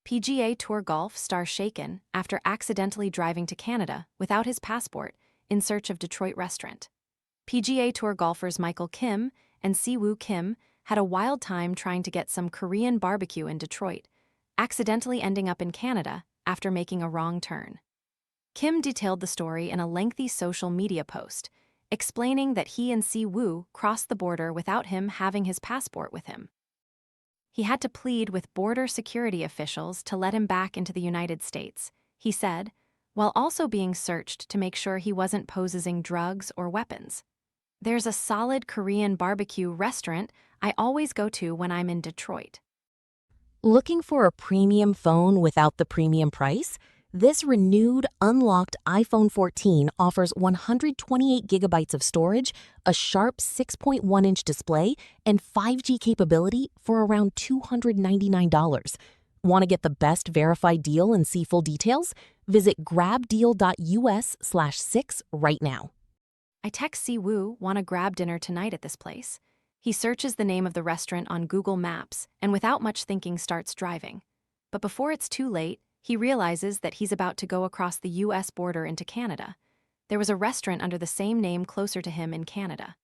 PGA Tour golf star shaken after accidentally driving to Canada without his passport in search of Detroit restaurant. PGA Tour golfers Michael Kim and Siwoo Kim had a wild time trying to get some Korean barbecue in Detroit, accidentally ending up in Canada after making a wrong turn. Kim detailed the story in a lengthy social media post, explaining that he and Siwoo crossed the border without him having his passport with him. He had to plead with border security officials to let him back into the United States, he said, while also being searched to make sure he wasn't possessing drugs or weapons. There's a solid Korean barbecue restaurant I always go to when I'm in Detroit. Looking for a premium phone without the premium price? This renewed, unlocked iPhone 14 offers 128 gigabytes of storage, a sharp 6.1-inch display, and 5G capability for around $299. Want to get the best verified deal and see full details? Visit grabdeal.us/6 right now. I text Siwoo, want to grab dinner tonight at this place. He searches the name of the restaurant on Google Maps and without much thinking starts driving. But before it's too late, he realizes that he's about to go across the U.S. border into Canada. There was a restaurant under the same name closer to him in Canada.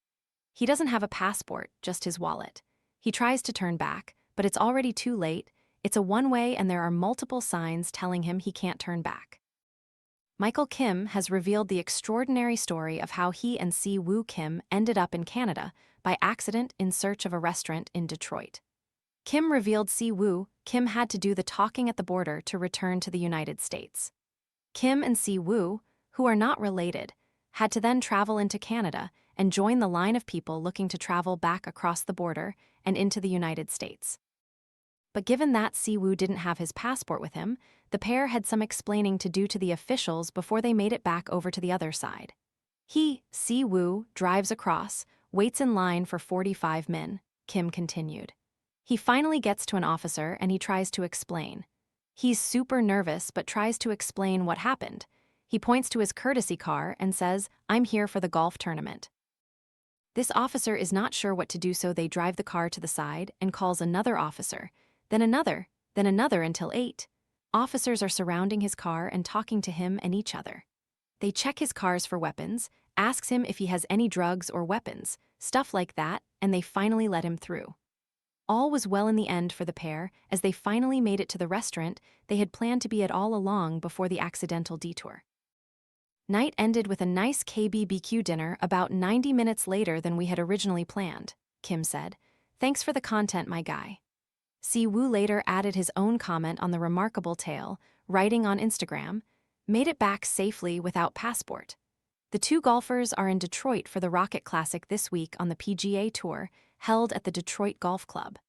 He doesn't have a passport, just his wallet. He tries to turn back, but it's already too late. It's a one-way and there are multiple signs telling him he can't turn back. Michael Kim has revealed the extraordinary story of how he and Siwoo Kim ended up in Canada by accident in search of a restaurant in Detroit. Kim revealed Siwoo Kim had to do the talking at the border to return to the United States. Kim and Siwoo, who are not related, had to then travel into Canada and join the line of people looking to travel back across the border and into the United States. But given that Siwoo didn't have his passport with him, the pair had some explaining to do to the officials before they made it back over to the other side. Siwoo, drives across, waits in line for 45 min, Kim continued. He finally gets to an officer and he tries to explain. He's super nervous but tries to explain what happened. He points to his courtesy car and says, "I'm here for the golf tournament." This officer is not sure what to do, so they drive the car to the side and calls another officer, then another until 8. Officers are surrounding his car and talking to him and each other. They check his cars for weapons, asks him if he has any drugs or weapons, stuff like that, and they finally let him through. All was well in the end for the pair as they finally made it to the restaurant they had planned to be at all along before the accidental detour. Night ended with a nice KBBQ dinner about 90 minutes later than we had originally planned, Kim said. Thanks for the content, my guy. Siwoo later added his own comment on the remarkable tale, writing on Instagram, made it back safely without passport. The two golfers are in Detroit for the Rocket Classic this week on the PGA Tour, held at the Detroit Golf Club.